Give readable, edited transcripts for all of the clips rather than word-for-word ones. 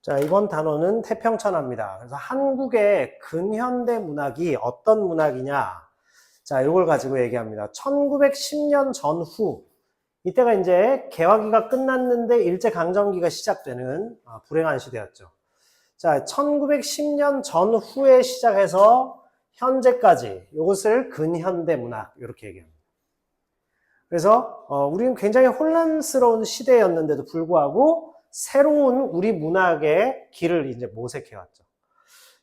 자, 이번 단어는 태평천하입니다. 그래서 한국의 근현대 문학이 어떤 문학이냐. 자, 이걸 가지고 얘기합니다. 1910년 전후. 이때가 이제 개화기가 끝났는데 일제강점기가 시작되는 불행한 시대였죠. 자, 1910년 전후에 시작해서 현재까지 이것을 근현대 문학 이렇게 얘기합니다. 그래서 우리는 굉장히 혼란스러운 시대였는데도 불구하고 새로운 우리 문학의 길을 이제 모색해왔죠.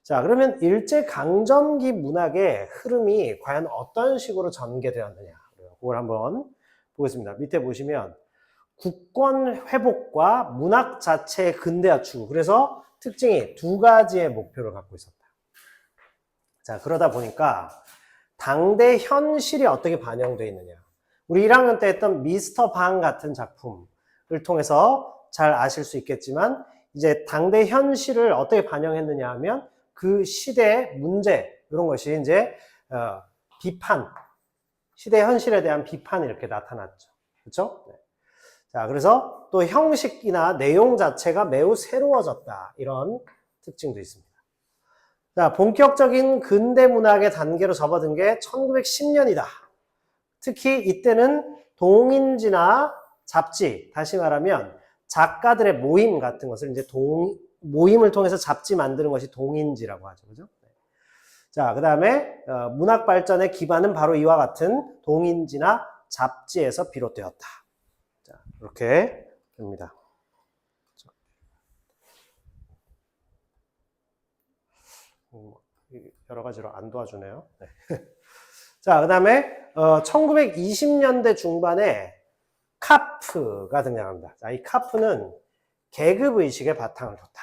자, 그러면 일제강점기 문학의 흐름이 과연 어떤 식으로 전개되었느냐. 그걸 한번 보겠습니다. 밑에 보시면 국권 회복과 문학 자체의 근대화 추구. 그래서 특징이 두 가지의 목표를 갖고 있었다. 자, 그러다 보니까 당대 현실이 어떻게 반영되어 있느냐. 우리 1학년 때 했던 미스터 방 같은 작품을 통해서 잘 아실 수 있겠지만 이제 당대 현실을 어떻게 반영했느냐 하면 그 시대의 문제 이런 것이 이제 비판, 시대 현실에 대한 비판이 이렇게 나타났죠. 그렇죠? 네. 자, 그래서 또 형식이나 내용 자체가 매우 새로워졌다. 이런 특징도 있습니다. 자, 본격적인 근대 문학의 단계로 접어든 게 1910년이다. 특히 이때는 동인지나 잡지, 다시 말하면 작가들의 모임 같은 것을 이제 모임을 통해서 잡지 만드는 것이 동인지라고 하죠. 그죠? 자, 그 다음에 문학 발전의 기반은 바로 이와 같은 동인지나 잡지에서 비롯되었다. 자, 이렇게 됩니다. 여러 가지로 안 도와주네요. 네. 자, 그 다음에 1920년대 중반에 카프가 등장합니다. 자, 이 카프는 계급의식의 바탕을 뒀다.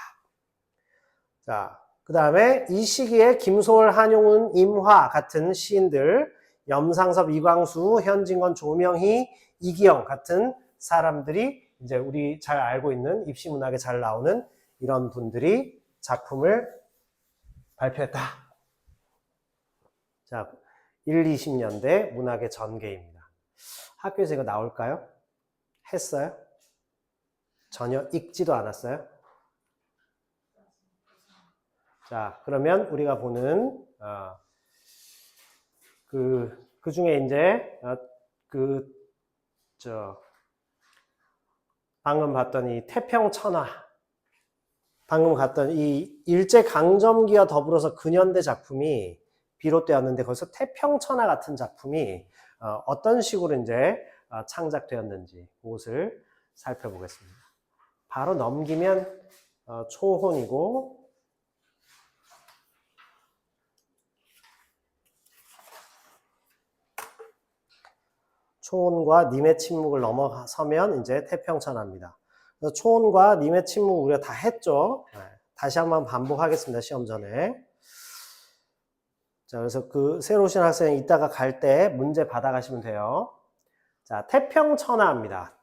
자, 그 다음에 이 시기에 김소월, 한용운, 임화 같은 시인들, 염상섭, 이광수, 현진건, 조명희, 이기영 같은 사람들이 이제 우리 잘 알고 있는 입시문학에 잘 나오는 이런 분들이 작품을 발표했다. 자, 20년대 문학의 전개입니다. 학교에서 이거 나올까요? 했어요? 전혀 읽지도 않았어요? 자, 그러면 우리가 보는 그 중에 이제 방금 봤던 이 태평천하, 방금 갔던 이 일제강점기와 더불어서 근현대 작품이 비롯되었는데 거기서 태평천하 같은 작품이 어떤 식으로 이제 창작되었는지 그것을 살펴보겠습니다. 바로 넘기면 초혼이고 초혼과 님의 침묵을 넘어서면 이제 태평천하입니다. 그래서 초혼과 님의 침묵 우리가 다 했죠. 다시 한번 반복하겠습니다. 시험 전에. 자, 그래서 그 새로 오신 학생 이따가 갈 때 문제 받아가시면 돼요. 자, 태평천하입니다.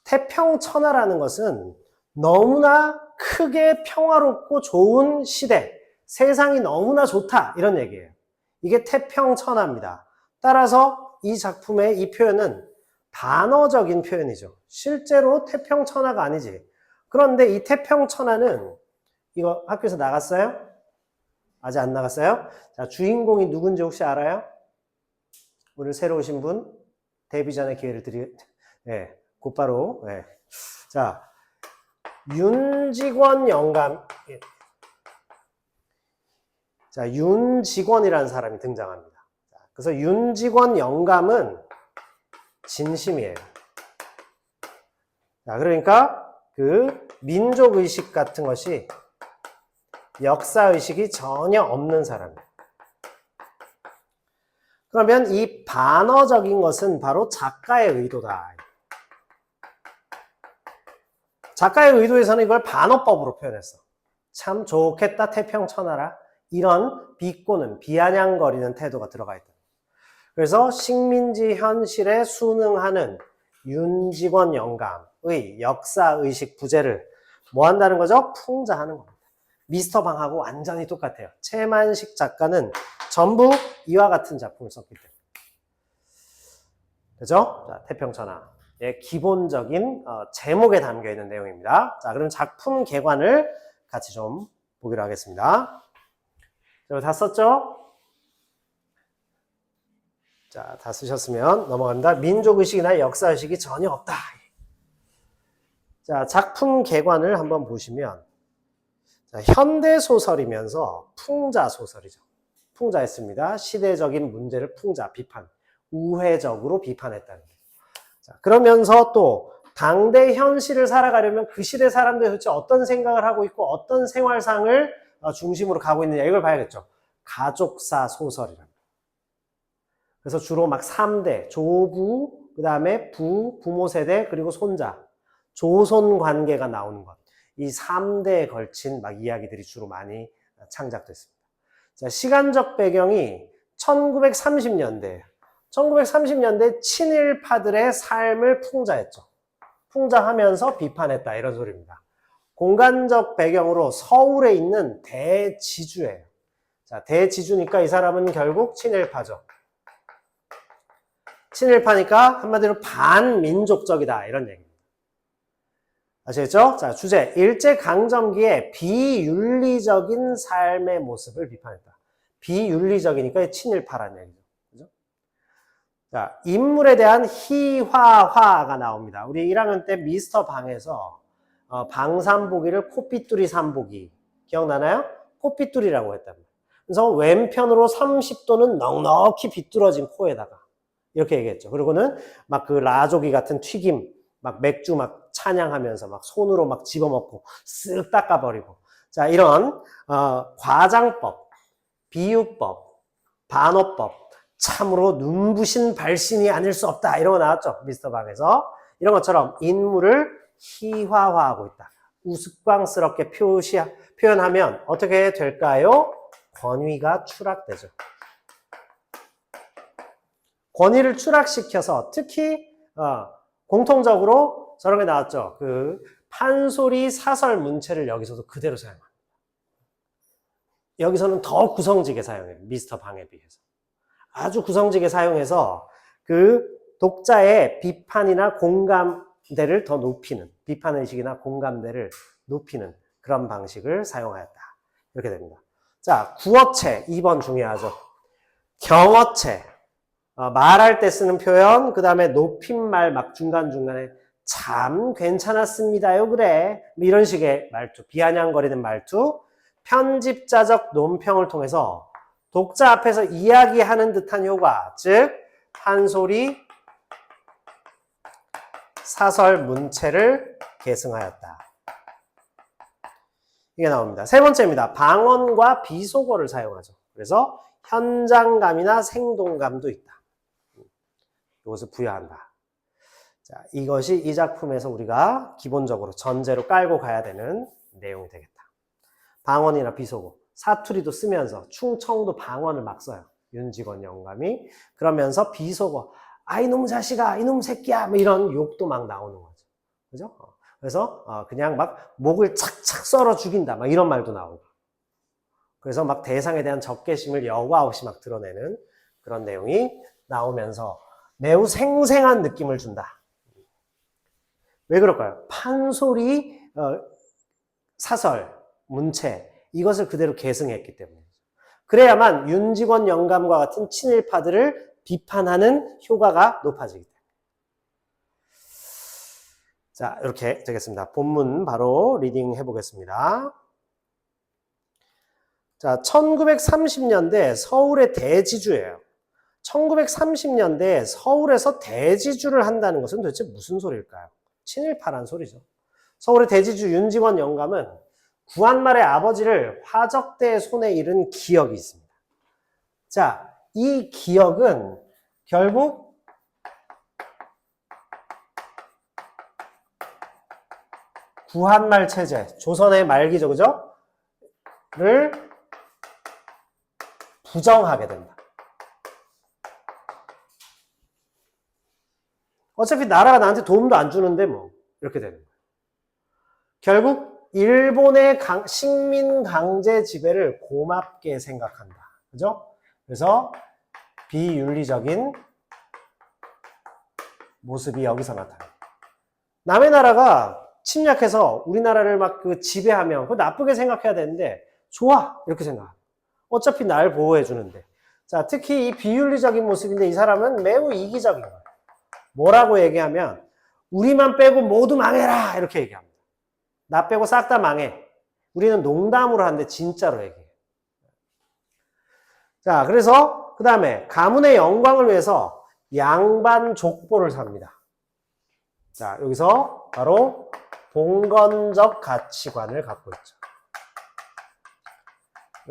태평천하라는 것은 너무나 크게 평화롭고 좋은 시대, 세상이 너무나 좋다 이런 얘기예요. 이게 태평천하입니다. 따라서 이 작품의 이 표현은 단어적인 표현이죠. 실제로 태평천하가 아니지. 그런데 이 태평천하는 이거 학교에서 나갔어요? 아직 안 나갔어요? 자, 주인공이 누군지 혹시 알아요? 오늘 새로 오신 분? 데뷔 전에 기회를 네, 곧바로. 네. 자, 윤직원 영감. 자, 윤직원이라는 사람이 등장합니다. 그래서 윤직원 영감은 진심이에요. 자, 그러니까 그 민족의식 같은 것이 역사의식이 전혀 없는 사람이에요. 그러면 이 반어적인 것은 바로 작가의 의도다. 작가의 의도에서는 이걸 반어법으로 표현했어. 참 좋겠다 태평천하라. 이런 비꼬는 비아냥거리는 태도가 들어가 있다. 그래서 식민지 현실에 순응하는 윤직원 영감의 역사의식 부재를 뭐 한다는 거죠? 풍자하는 겁니다. 미스터 방하고 완전히 똑같아요. 최만식 작가는 전부 이와 같은 작품을 썼기 때문에. 그죠? 자, 태평천하의 기본적인 제목에 담겨있는 내용입니다. 자, 그럼 작품 개관을 같이 좀 보기로 하겠습니다. 자, 다 썼죠? 자, 다 쓰셨으면 넘어갑니다. 민족의식이나 역사의식이 전혀 없다. 자, 작품 개관을 한번 보시면, 자, 현대소설이면서 풍자소설이죠. 풍자했습니다. 시대적인 문제를 풍자, 비판, 우회적으로 비판했다는 거예요. 자, 그러면서 또 당대 현실을 살아가려면 그 시대 사람들이 도대체 어떤 생각을 하고 있고 어떤 생활상을 중심으로 가고 있느냐 이걸 봐야겠죠. 가족사 소설이랍니다. 그래서 주로 막 3대, 조부, 그 다음에 부모 세대, 그리고 손자, 조손 관계가 나오는 것. 이 3대에 걸친 막 이야기들이 주로 많이 창작됐습니다. 자, 시간적 배경이 1930년대예요. 1930년대 친일파들의 삶을 풍자했죠. 풍자하면서 비판했다 이런 소리입니다. 공간적 배경으로 서울에 있는 대지주예요. 자, 대지주니까 이 사람은 결국 친일파죠. 친일파니까 한마디로 반민족적이다 이런 얘기입니다. 아시겠죠? 자, 주제 일제강점기에 비윤리적인 삶의 모습을 비판했다. 비윤리적이니까 친일파라는 얘기죠. 그죠? 자, 인물에 대한 희화화가 나옵니다. 우리 1학년 때 미스터 방에서 방산보기를 코삐뚤이 산보기 기억나나요? 코삐뚤이라고 했답니다. 그래서 왼편으로 30도는 넉넉히 비뚤어진 코에다가 이렇게 얘기했죠. 그리고는 막 그 라조기 같은 튀김, 막 맥주 막 찬양하면서 막 손으로 막 집어먹고 쓱 닦아버리고. 자, 이런 과장법, 비유법, 반어법, 참으로 눈부신 발신이 아닐 수 없다. 이런 거 나왔죠. 미스터 방에서. 이런 것처럼 인물을 희화화하고 있다. 우스꽝스럽게 표현하면 어떻게 될까요? 권위가 추락되죠. 권위를 추락시켜서 특히 공통적으로 저런 게 나왔죠. 그 판소리 사설 문체를 여기서도 그대로 사용합니다. 여기서는 더 구성지게 사용해요. 미스터 방에 비해서. 아주 구성지게 사용해서 그 독자의 비판이나 공감대를 더 높이는, 비판의식이나 공감대를 높이는 그런 방식을 사용하였다. 이렇게 됩니다. 자, 구어체 2번 중요하죠. 경어체. 말할 때 쓰는 표현, 그 다음에 높임말 막 중간중간에 참 괜찮았습니다요, 그래. 이런 식의 말투, 비아냥거리는 말투, 편집자적 논평을 통해서 독자 앞에서 이야기하는 듯한 효과, 즉 판소리, 사설, 문체를 계승하였다. 이게 나옵니다. 세 번째입니다. 방언과 비속어를 사용하죠. 그래서 현장감이나 생동감도 있다. 이것을 부여한다. 자, 이것이 이 작품에서 우리가 기본적으로 전제로 깔고 가야 되는 내용이 되겠다. 방언이나 비속어, 사투리도 쓰면서 충청도 방언을 막 써요. 윤직원 영감이. 그러면서 비속어, 아 이놈 자식아, 이놈 새끼야, 뭐 이런 욕도 막 나오는 거죠. 그죠? 그래서 그냥 막 목을 착착 썰어 죽인다, 막 이런 말도 나오고. 그래서 막 대상에 대한 적개심을 여과 없이 막 드러내는 그런 내용이 나오면서 매우 생생한 느낌을 준다. 왜 그럴까요? 판소리, 사설, 문체 이것을 그대로 계승했기 때문에. 그래야만 윤직원 영감과 같은 친일파들을 비판하는 효과가 높아지기 때문에. 자, 이렇게 되겠습니다. 본문 바로 리딩 해보겠습니다. 자, 1930년대 서울의 대지주예요. 1930년대 서울에서 대지주를 한다는 것은 도대체 무슨 소리일까요? 친일파란 소리죠. 서울의 대지주 윤직원 영감은 구한말의 아버지를 화적대의 손에 잃은 기억이 있습니다. 자, 이 기억은 결국 구한말 체제, 조선의 말기죠, 그죠? 를 부정하게 된다. 어차피 나라가 나한테 도움도 안 주는데 뭐 이렇게 되는 거예요. 결국 일본의 식민 강제 지배를 고맙게 생각한다. 그죠? 그래서 비윤리적인 모습이 여기서 나타나요. 남의 나라가 침략해서 우리나라를 막 그 지배하면 그거 나쁘게 생각해야 되는데 좋아 이렇게 생각. 어차피 날 보호해 주는데. 자, 특히 이 비윤리적인 모습인데 이 사람은 매우 이기적인 거예요. 뭐라고 얘기하면 우리만 빼고 모두 망해라 이렇게 얘기합니다. 나 빼고 싹 다 망해. 우리는 농담으로 하는데 진짜로 얘기해요. 자, 그래서 그 다음에 가문의 영광을 위해서 양반 족보를 삽니다. 자, 여기서 바로 봉건적 가치관을 갖고 있죠.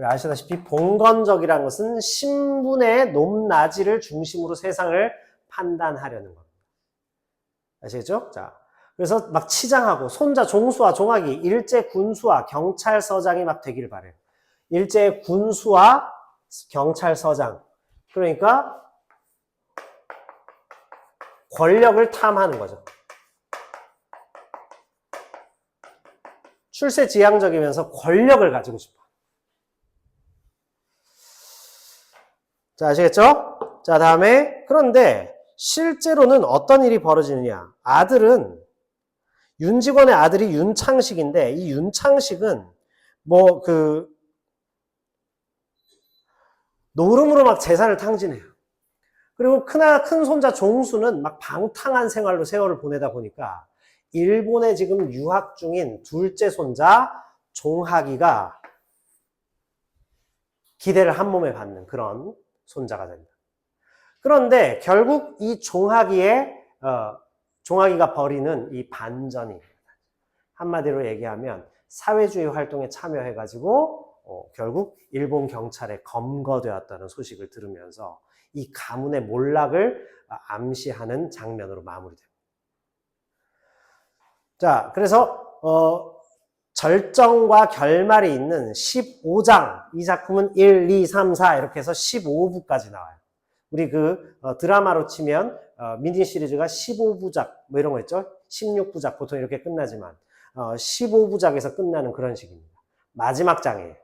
아시다시피 봉건적이라는 것은 신분의 높낮이를 중심으로 세상을 판단하려는 겁니다. 아시겠죠? 자, 그래서 막 치장하고 손자 종수와 종학이 일제 군수와 경찰서장이 막 되기를 바래요. 일제 군수와 경찰서장. 그러니까 권력을 탐하는 거죠. 출세지향적이면서 권력을 가지고 싶어. 자, 아시겠죠? 자, 다음에 그런데 실제로는 어떤 일이 벌어지느냐. 아들은 윤직원의 아들이 윤창식인데 이 윤창식은 뭐 그 노름으로 막 재산을 탕진해요. 그리고 큰 손자 종수는 막 방탕한 생활로 세월을 보내다 보니까 일본에 지금 유학 중인 둘째 손자 종학이가 기대를 한 몸에 받는 그런 손자가 됩니다. 그런데 결국 이 종학이가 벌이는 이 반전이 한마디로 얘기하면 사회주의 활동에 참여해가지고 결국 일본 경찰에 검거되었다는 소식을 들으면서 이 가문의 몰락을 암시하는 장면으로 마무리됩니다. 자, 그래서 절정과 결말이 있는 15장, 이 작품은 1, 2, 3, 4 이렇게 해서 15부까지 나와요. 우리 그 드라마로 치면 미니 시리즈가 15부작 뭐 이런 거 있죠? 16부작 보통 이렇게 끝나지만 15부작에서 끝나는 그런 식입니다. 마지막 장이에요.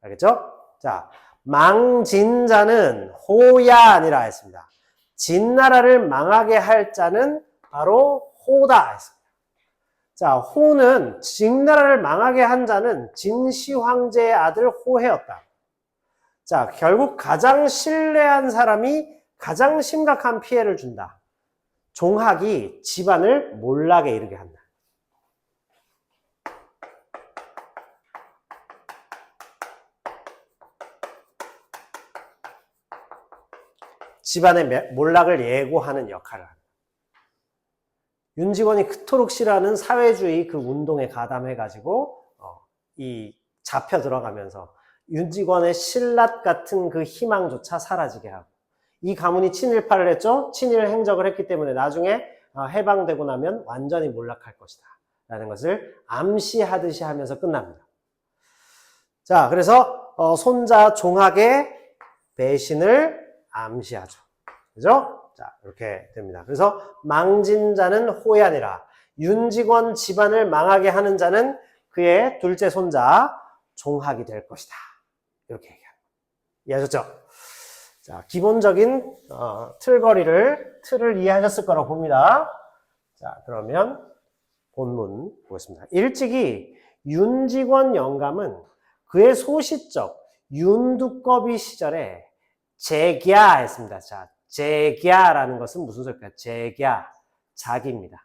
알겠죠? 자, 망진자는 호야 아니라 했습니다. 진나라를 망하게 할 자는 바로 호다 했습니다. 자, 호는 진나라를 망하게 한 자는 진시 황제의 아들 호해였다. 자, 결국 가장 신뢰한 사람이 가장 심각한 피해를 준다. 종학이 집안을 몰락에 이르게 한다. 집안의 몰락을 예고하는 역할을 합니다. 윤직원이 그토록 싫어하는 사회주의 그 운동에 가담해가지고 이 잡혀 들어가면서 윤직원의 신라 같은 그 희망조차 사라지게 하고 이 가문이 친일파를 했죠. 친일 행적을 했기 때문에 나중에 해방되고 나면 완전히 몰락할 것이다 라는 것을 암시하듯이 하면서 끝납니다. 자, 그래서 손자 종학의 배신을 암시하죠. 그죠? 자, 이렇게 됩니다. 그래서 망진 자는 호이 아니라 윤직원 집안을 망하게 하는 자는 그의 둘째 손자 종학이 될 것이다. 이렇게 얘기합니다. 이해하셨죠? 자, 기본적인 틀을 이해하셨을 거라고 봅니다. 자, 그러면 본문 보겠습니다. 일찍이 윤직원 영감은 그의 소시적 윤두꺼비 시절에 제갸 했습니다. 자, 제갸라는 것은 무슨 소리일까요? 제갸, 자기입니다.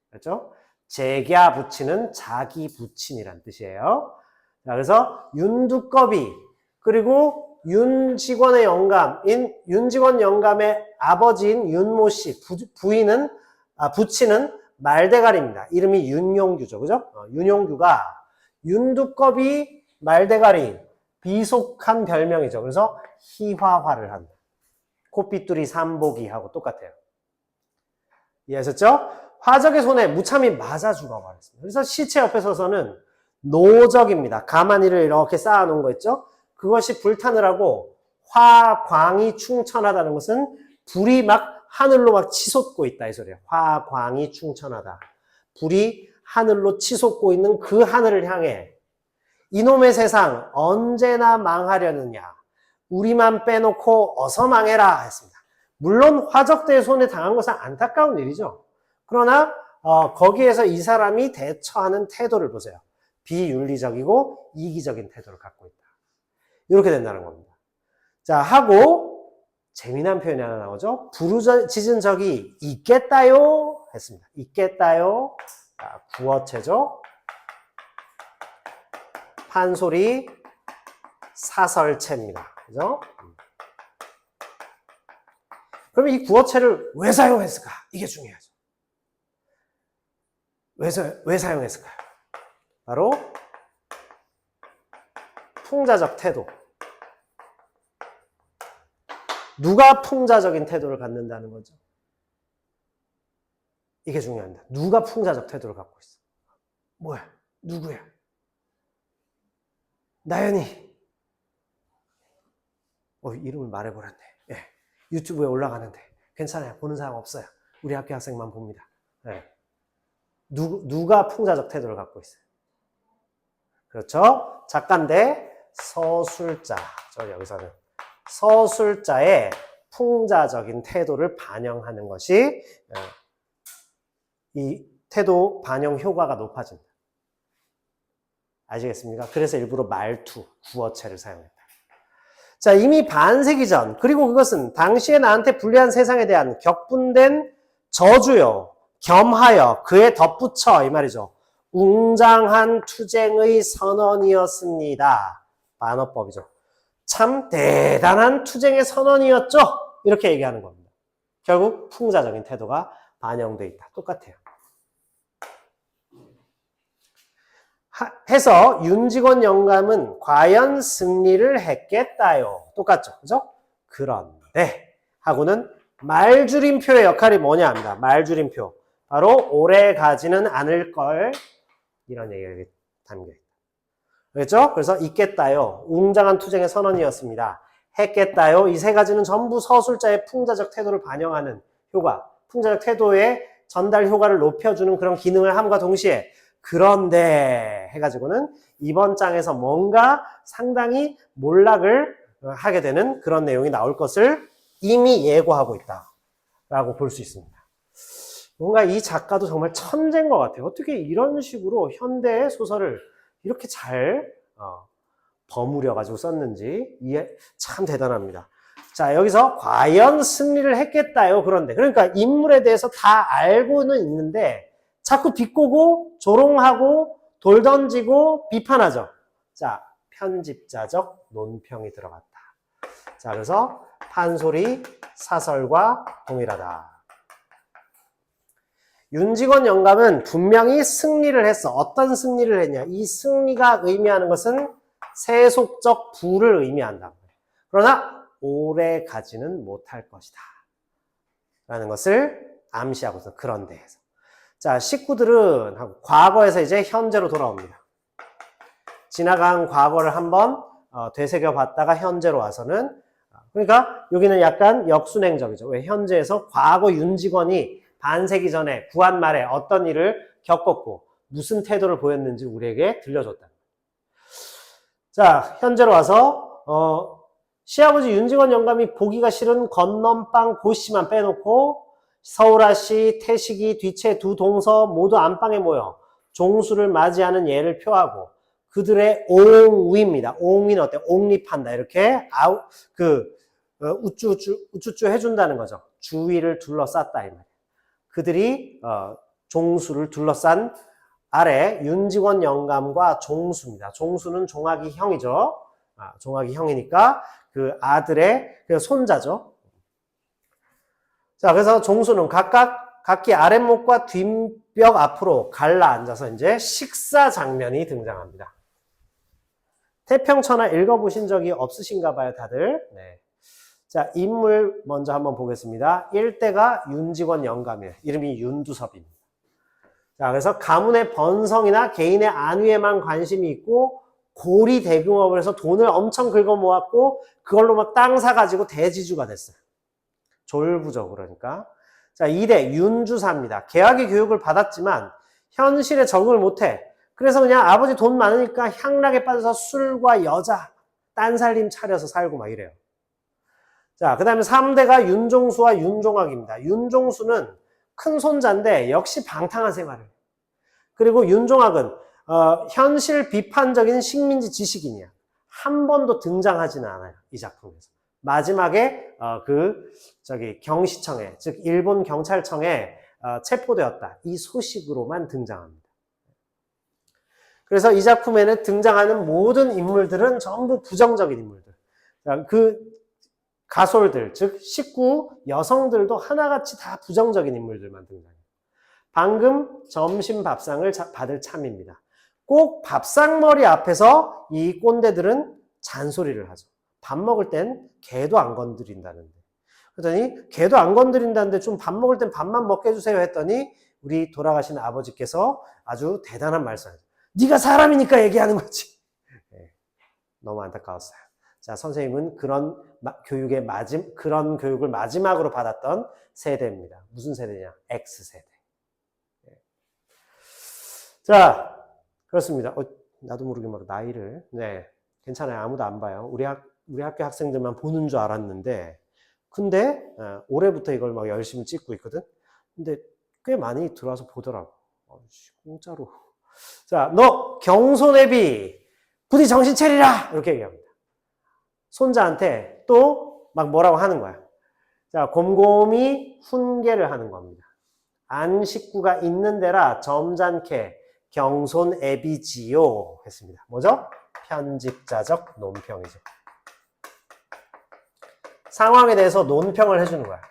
그렇죠? 제갸 부친은 자기 부친이란 뜻이에요. 자, 그래서 윤두꺼비 그리고 윤직원의 영감인 윤직원 영감의 아버지인 윤모 씨 부친은 말대가리입니다. 이름이 윤용규죠, 그죠? 윤용규가 윤두꺼비 말대가리 비속한 별명이죠. 그래서 희화화를 한다. 코피뚜리 삼보기하고 똑같아요. 이해하셨죠? 화적의 손에 무참히 맞아 죽어버렸습니다. 그래서 시체 옆에 서서는 노적입니다. 가마니를 이렇게 쌓아놓은 거 있죠? 그것이 불타느라고 화광이 충천하다는 것은 불이 막 하늘로 막 치솟고 있다 이 소리예요. 화광이 충천하다. 불이 하늘로 치솟고 있는 그 하늘을 향해 이놈의 세상 언제나 망하려느냐. 우리만 빼놓고 어서 망해라 했습니다. 물론 화적대의 손에 당한 것은 안타까운 일이죠. 그러나 거기에서 이 사람이 대처하는 태도를 보세요. 비윤리적이고 이기적인 태도를 갖고 있다. 이렇게 된다는 겁니다. 자, 하고 재미난 표현이 하나 나오죠. 부르짖은 적이 있겠다요 했습니다. 있겠다요. 자, 구어체죠. 판소리 사설체입니다. 그죠? 그러면 이 구어체를 왜 사용했을까? 이게 중요하죠. 왜 사용했을까요? 바로 풍자적 태도. 누가 풍자적인 태도를 갖는다는 거죠? 이게 중요합니다. 누가 풍자적 태도를 갖고 있어? 뭐야? 누구야? 나연이. 이름을 말해버렸네. 예. 유튜브에 올라가는데 괜찮아요. 보는 사람 없어요. 우리 학교 학생만 봅니다. 예. 누가 풍자적 태도를 갖고 있어요? 그렇죠? 작가인데 서술자. 여기서는 서술자의 풍자적인 태도를 반영하는 것이 이 태도 반영 효과가 높아진다. 아시겠습니까? 그래서 일부러 말투, 구어체를 사용했다. 자, 이미 반세기 전, 그리고 그것은 당시에 나한테 불리한 세상에 대한 격분된 저주요, 겸하여 그에 덧붙여 이 말이죠. 웅장한 투쟁의 선언이었습니다. 반어법이죠. 참 대단한 투쟁의 선언이었죠. 이렇게 얘기하는 겁니다. 결국 풍자적인 태도가 반영되어 있다. 똑같아요. 해서 윤직원 영감은 과연 승리를 했겠다요. 똑같죠. 그죠? 그런데 하고는 말줄임표의 역할이 뭐냐 합니다. 말줄임표. 바로 오래 가지는 않을 걸. 이런 얘기가 담겨있다. 그렇죠? 그래서 있겠다요. 웅장한 투쟁의 선언이었습니다. 했겠다요. 이 세 가지는 전부 서술자의 풍자적 태도를 반영하는 효과, 풍자적 태도의 전달 효과를 높여주는 그런 기능을 함과 동시에 그런데 해가지고는 이번 장에서 뭔가 상당히 몰락을 하게 되는 그런 내용이 나올 것을 이미 예고하고 있다라고 볼 수 있습니다. 뭔가 이 작가도 정말 천재인 것 같아요. 어떻게 이런 식으로 현대의 소설을 이렇게 잘 버무려가지고 썼는지 이해 참 대단합니다. 자, 여기서 과연 승리를 했겠다요. 그런데 그러니까 인물에 대해서 다 알고는 있는데 자꾸 비꼬고 조롱하고 돌 던지고 비판하죠. 자, 편집자적 논평이 들어갔다. 자, 그래서 판소리 사설과 동일하다. 윤직원 영감은 분명히 승리를 했어. 어떤 승리를 했냐? 이 승리가 의미하는 것은 세속적 부를 의미한다. 그러나 오래 가지는 못할 것이다. 라는 것을 암시하고 있어. 그런 데에서. 자, 식구들은 과거에서 이제 현재로 돌아옵니다. 지나간 과거를 한번 되새겨 봤다가 현재로 와서는 그러니까 여기는 약간 역순행적이죠. 왜 현재에서 과거 윤직원이 반세기 전에 구한 말에 어떤 일을 겪었고 무슨 태도를 보였는지 우리에게 들려줬다. 자, 현재로 와서 시아버지 윤직원 영감이 보기가 싫은 건넌방 고씨만 빼놓고 서울아씨, 태식이, 뒤채 두 동서 모두 안방에 모여 종수를 맞이하는 예를 표하고 그들의 옹위입니다. 옹위는 어때? 옹립한다. 이렇게 우쭈쭈 해준다는 거죠. 주위를 둘러쌌다 이 말이에요. 그들이 종수를 둘러싼 아래 윤직원 영감과 종수입니다. 종수는 종학이 형이죠. 종학이 형이니까 그 아들의 그 손자죠. 자, 그래서 종수는 각기 아랫목과 뒷벽 앞으로 갈라앉아서 이제 식사 장면이 등장합니다. 태평천하 읽어보신 적이 없으신가 봐요, 다들. 네. 자, 인물 먼저 한번 보겠습니다. 1대가 윤직원 영감이에요. 이름이 윤두섭입니다. 자, 그래서 가문의 번성이나 개인의 안위에만 관심이 있고 고리 대금업을 해서 돈을 엄청 긁어 모았고 그걸로 막 땅 사가지고 대지주가 됐어요. 졸부죠, 그러니까. 자, 2대 윤주사입니다. 계약의 교육을 받았지만 현실에 적응을 못해. 그래서 그냥 아버지 돈 많으니까 향락에 빠져서 술과 여자, 딴살림 차려서 살고 막 이래요. 자, 그 다음에 3대가 윤종수와 윤종학입니다. 윤종수는 큰 손자인데 역시 방탕한 생활을. 그리고 윤종학은 현실 비판적인 식민지 지식인이야. 한 번도 등장하지는 않아요. 이 작품에서. 마지막에 경시청에, 즉 일본 경찰청에 체포되었다. 이 소식으로만 등장합니다. 그래서 이 작품에는 등장하는 모든 인물들은 전부 부정적인 인물들. 그 가솔들, 즉 식구 여성들도 하나같이 다 부정적인 인물들만 등장해요. 방금 점심 밥상을 받을 참입니다. 꼭 밥상머리 앞에서 이 꼰대들은 잔소리를 하죠. 밥 먹을 땐 개도 안 건드린다는데. 그랬더니 개도 안 건드린다는데 좀 밥 먹을 땐 밥만 먹게 해주세요 했더니 우리 돌아가신 아버지께서 아주 대단한 말씀을 네가 사람이니까 얘기하는 거지. 네, 너무 안타까웠어요. 자, 선생님은 그런 교육을 마지막으로 받았던 세대입니다. 무슨 세대냐? X세대. 네. 자, 그렇습니다. 나도 모르게 막 나이를. 네, 괜찮아요. 아무도 안 봐요. 우리 학교 학생들만 보는 줄 알았는데, 근데 올해부터 이걸 막 열심히 찍고 있거든. 근데 꽤 많이 들어와서 보더라고. 공짜로. 자, 너 경손애비 부디 정신 차리라 이렇게 얘기합니다. 손자한테 또 막 뭐라고 하는 거야. 자, 곰곰이 훈계를 하는 겁니다. 안 식구가 있는 데라 점잖게 경손애비지요 했습니다. 뭐죠? 편집자적 논평이죠. 상황에 대해서 논평을 해주는 거야.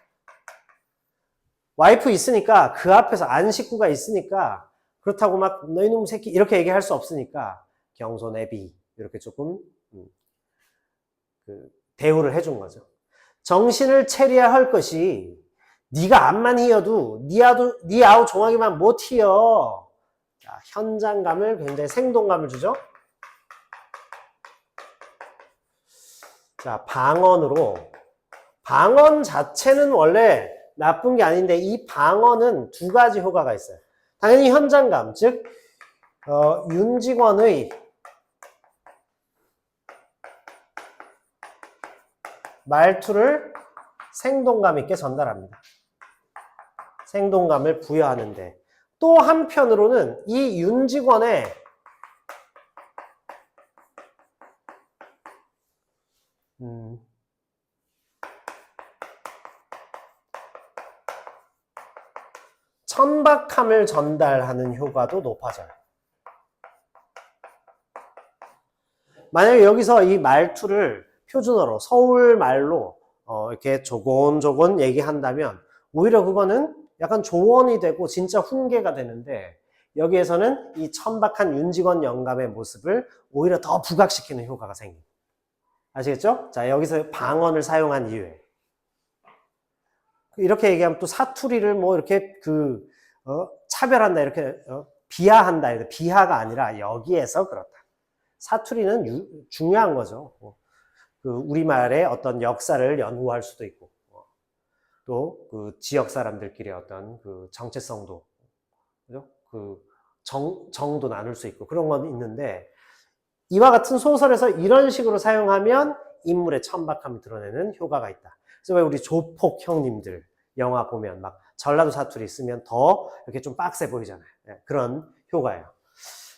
와이프 있으니까 그 앞에서 안 식구가 있으니까 그렇다고 막 너희 놈 새끼 이렇게 얘기할 수 없으니까 경손애비 이렇게 조금 대우를 해준 거죠. 정신을 차려야 할 것이 네가 앞만 휘어도 네 아우 종아기만 못 휘어. 자, 현장감을 굉장히 생동감을 주죠. 자, 방언 자체는 원래 나쁜 게 아닌데 이 방언은 두 가지 효과가 있어요. 당연히 현장감, 즉 윤직원의 말투를 생동감 있게 전달합니다. 생동감을 부여하는데 또 한편으로는 이 윤직원의 천박함을 전달하는 효과도 높아져요. 만약에 여기서 이 말투를 표준어로 서울말로 이렇게 조곤조곤 얘기한다면 오히려 그거는 약간 조언이 되고 진짜 훈계가 되는데 여기에서는 이 천박한 윤직원 영감의 모습을 오히려 더 부각시키는 효과가 생깁니다. 아시겠죠? 자, 여기서 방언을 사용한 이유에 이렇게 얘기하면 또 사투리를 뭐 이렇게 차별한다 이렇게 비하한다 이렇게 비하가 아니라 여기에서 그렇다. 사투리는 중요한 거죠. 우리말의 어떤 역사를 연구할 수도 있고 또 그 지역 사람들끼리 어떤 그 정체성도 그죠? 정도 나눌 수 있고 그런 건 있는데 이와 같은 소설에서 이런 식으로 사용하면 인물의 천박함을 드러내는 효과가 있다. 그래서 왜 우리 조폭 형님들 영화 보면 막 전라도 사투리 쓰면 더 이렇게 좀 빡세 보이잖아요. 네, 그런 효과예요.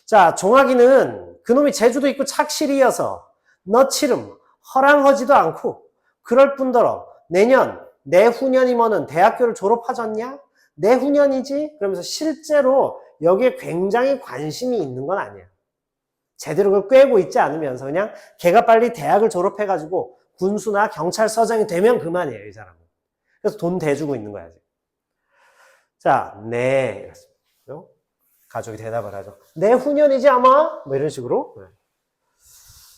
자, 종학이는 그놈이 재주도 있고 착실이어서 너치름 허랑하지도 않고 그럴 뿐더러 내후년이면은 대학교를 졸업하졌냐? 내후년이지? 그러면서 실제로 여기에 굉장히 관심이 있는 건 아니야. 제대로 그걸 꿰고 있지 않으면서 그냥 걔가 빨리 대학을 졸업해가지고 군수나 경찰서장이 되면 그만이에요, 이 사람은. 그래서 돈 대주고 있는 거야, 지금. 자, 네. 이렇습니다. 가족이 대답을 하죠. 내후년이지 아마? 뭐 이런 식으로.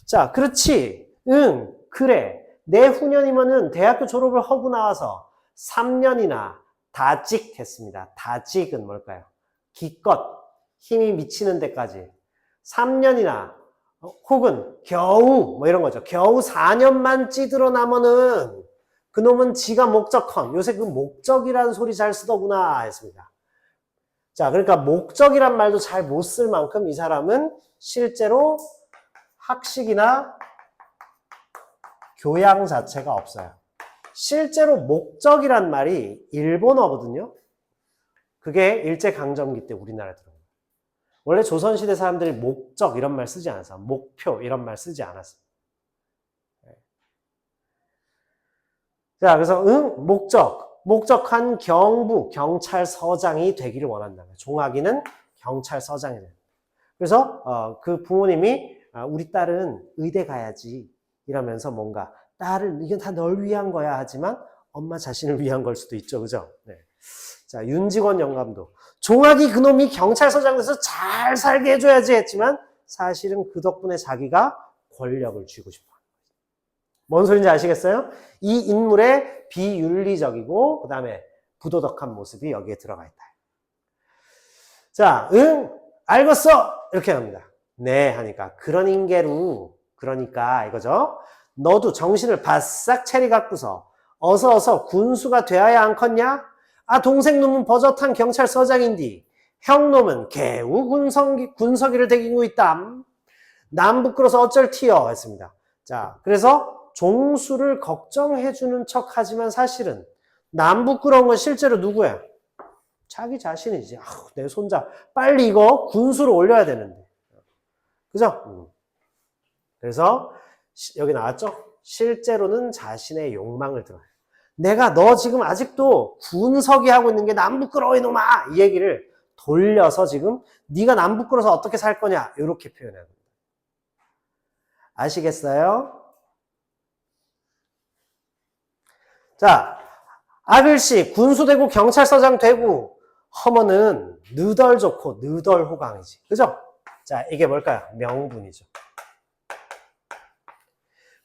자, 그렇지. 응, 그래. 내후년이면은 대학교 졸업을 하고 나와서 3년이나 다직했습니다. 다직은 뭘까요? 기껏 힘이 미치는 데까지 3년이나 혹은 겨우 뭐 이런 거죠. 겨우 4년만 찌들어 나면은 그놈은 지가 목적헌. 요새 그 목적이라는 소리 잘 쓰더구나 했습니다. 자, 그러니까 목적이란 말도 잘 못 쓸 만큼 이 사람은 실제로 학식이나 교양 자체가 없어요. 실제로 목적이란 말이 일본어거든요. 그게 일제강점기 때 우리나라에 들어온 거예요. 원래 조선시대 사람들이 목적 이런 말 쓰지 않았어. 목표 이런 말 쓰지 않았어. 자, 그래서 목적한 경부 경찰서장이 되기를 원한다. 종학이는 경찰서장이 된다. 그래서 그 부모님이 우리 딸은 의대 가야지 이러면서 뭔가 딸을 이건 다 널 위한 거야 하지만 엄마 자신을 위한 걸 수도 있죠, 그죠? 네. 자, 윤직원 영감도 종학이 그놈이 경찰서장 돼서 잘 살게 해줘야지 했지만 사실은 그 덕분에 자기가 권력을 쥐고 싶어. 뭔 소리인지 아시겠어요? 이 인물의 비윤리적이고 그 다음에 부도덕한 모습이 여기에 들어가 있다. 자, 알겠어! 이렇게 합니다. 네 하니까 그런 인계로 그러니까 이거죠. 너도 정신을 바싹 차리 갖고서 어서 군수가 되어야 않겠냐? 아 동생 놈은 버젓한 경찰서장인디 형 놈은 개우 군서기를 대기고 있담. 남 부끄러서 어쩔 티여 했습니다. 자 그래서 종수를 걱정해주는 척 하지만 사실은 남 부끄러운 건 실제로 누구야? 자기 자신이지. 내 손자 빨리 이거 군수로 올려야 되는데. 그죠? 그래서 여기 나왔죠? 실제로는 자신의 욕망을 드러내요. 내가 너 지금 아직도 군서기 하고 있는 게 남 부끄러워 이놈아 이 얘기를 돌려서 지금 네가 남 부끄러워서 어떻게 살 거냐 이렇게 표현해요. 아시겠어요? 자, 아글씨 군수되고 경찰서장 되고 허머는 느덜 좋고 느덜 호강이지. 그죠? 자, 이게 뭘까요? 명분이죠.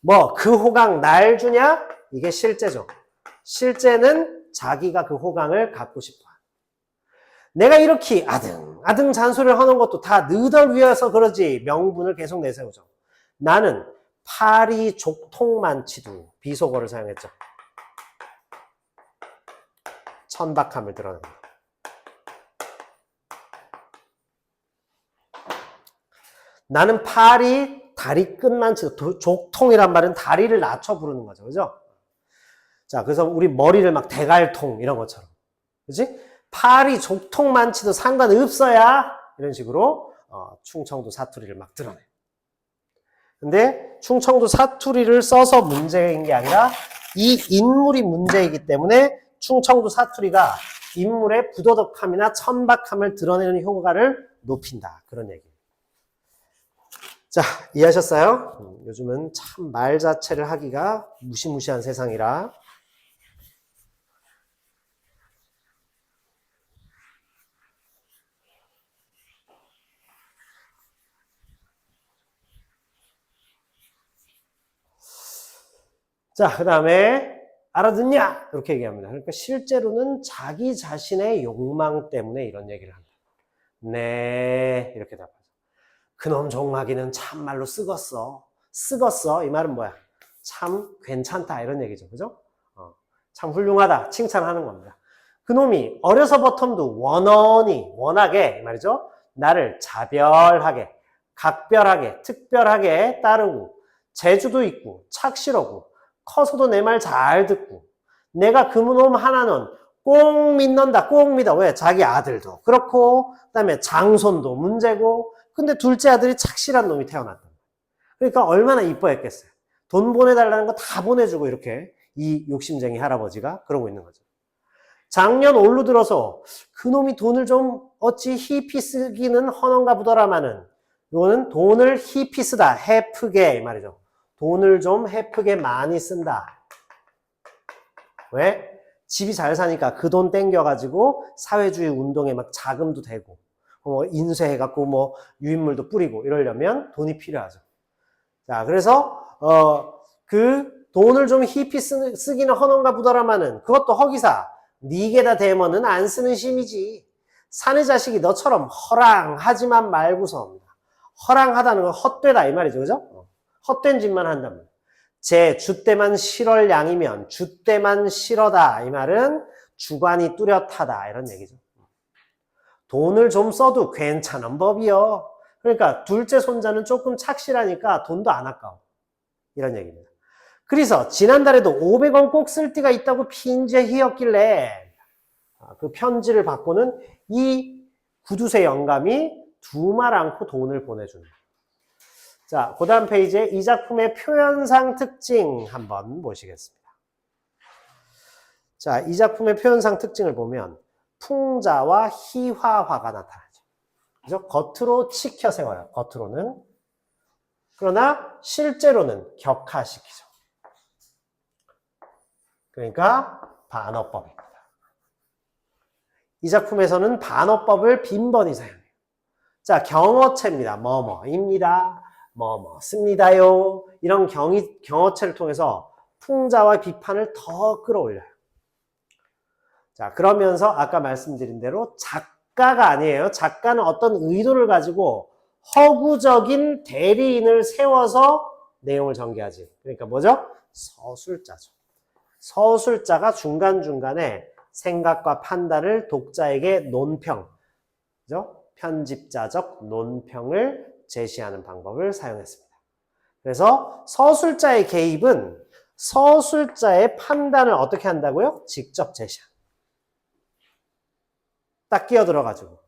뭐 그 호강 날 주냐? 이게 실제죠. 실제는 자기가 그 호강을 갖고 싶어. 내가 이렇게 아등 잔소리를 하는 것도 다 너덜 위해서 그러지 명분을 계속 내세우죠. 나는 파리 족통만치도 비속어를 사용했죠. 천박함을 드러낸다. 나는 파리 다리 끝만치도 족통이란 말은 다리를 낮춰 부르는 거죠. 그죠? 자, 그래서 우리 머리를 막 대갈통 이런 것처럼. 그지? 파리 족통만치도 상관없어야 이런 식으로 충청도 사투리를 막 드러내. 근데 충청도 사투리를 써서 문제인 게 아니라 이 인물이 문제이기 때문에 충청도 사투리가 인물의 부도덕함이나 천박함을 드러내는 효과를 높인다. 그런 얘기예요. 자, 이해하셨어요? 요즘은 참 말 자체를 하기가 무시무시한 세상이라. 자, 그 다음에 알아듣냐? 이렇게 얘기합니다. 그러니까 실제로는 자기 자신의 욕망 때문에 이런 얘기를 한다. 네, 이렇게 답하죠. 그놈 종학이는 참말로 쓰겄어. 이 말은 뭐야? 참 괜찮다 이런 얘기죠. 그죠? 참 훌륭하다. 칭찬하는 겁니다. 그놈이 어려서 버텀도 워낙에 말이죠. 나를 자별하게, 각별하게, 특별하게 따르고 재주도 있고 착실하고 커서도 내 말 잘 듣고 내가 그놈 하나는 꼭 믿는다. 꼭 믿어. 왜? 자기 아들도 그렇고 그다음에 장손도 문제고 근데 둘째 아들이 착실한 놈이 태어났다. 그러니까 얼마나 이뻐했겠어요. 돈 보내달라는 거 다 보내주고 이렇게 이 욕심쟁이 할아버지가 그러고 있는 거죠. 작년 올로 들어서 그놈이 돈을 좀 어찌 희피 쓰기는 허는가 보더라마는 이거는 돈을 희피 쓰다. 해프게 말이죠. 돈을 좀 해프게 많이 쓴다. 왜? 집이 잘 사니까 그 돈 땡겨가지고 사회주의 운동에 막 자금도 되고 인쇄해갖고 뭐 유인물도 뿌리고 이러려면 돈이 필요하죠. 자, 그래서 그 돈을 좀 희피 쓰기는 허는가 보더라마는 그것도 허기사 니게다 대면은 안 쓰는 심이지. 사내 자식이 너처럼 허랑하지만 말고서 허랑하다는 건 헛되다 이 말이죠. 그죠? 헛된 짓만 한다면 제 주때만 7월 양이면 주때만 싫어다 이 말은 주관이 뚜렷하다 이런 얘기죠. 돈을 좀 써도 괜찮은 법이요. 그러니까 둘째 손자는 조금 착실하니까 돈도 안 아까워. 이런 얘기입니다. 그래서 지난달에도 500원 꼭 쓸 때가 있다고 핀제 희었길래 그 편지를 받고는 이 구두쇠 영감이 두말 않고 돈을 보내주는. 자, 그 다음 페이지에 이 작품의 표현상 특징 한번 보시겠습니다. 자, 이 작품의 표현상 특징을 보면 풍자와 희화화가 나타나죠. 그죠? 겉으로 치켜 세워요. 겉으로는. 그러나 실제로는 격화시키죠. 그러니까 반어법입니다. 이 작품에서는 반어법을 빈번히 사용해요. 자, 경어체입니다. 뭐뭐입니다. 뭐뭐 씁니다요. 이런 경어체를 통해서 풍자와 비판을 더 끌어올려요. 자, 그러면서 아까 말씀드린 대로 작가가 아니에요. 작가는 어떤 의도를 가지고 허구적인 대리인을 세워서 내용을 전개하지. 그러니까 뭐죠? 서술자죠. 서술자가 중간중간에 생각과 판단을 독자에게 논평, 그죠? 편집자적 논평을 제시하는 방법을 사용했습니다. 그래서 서술자의 개입은 서술자의 판단을 어떻게 한다고요? 직접 제시합니다. 딱 끼어들어가지고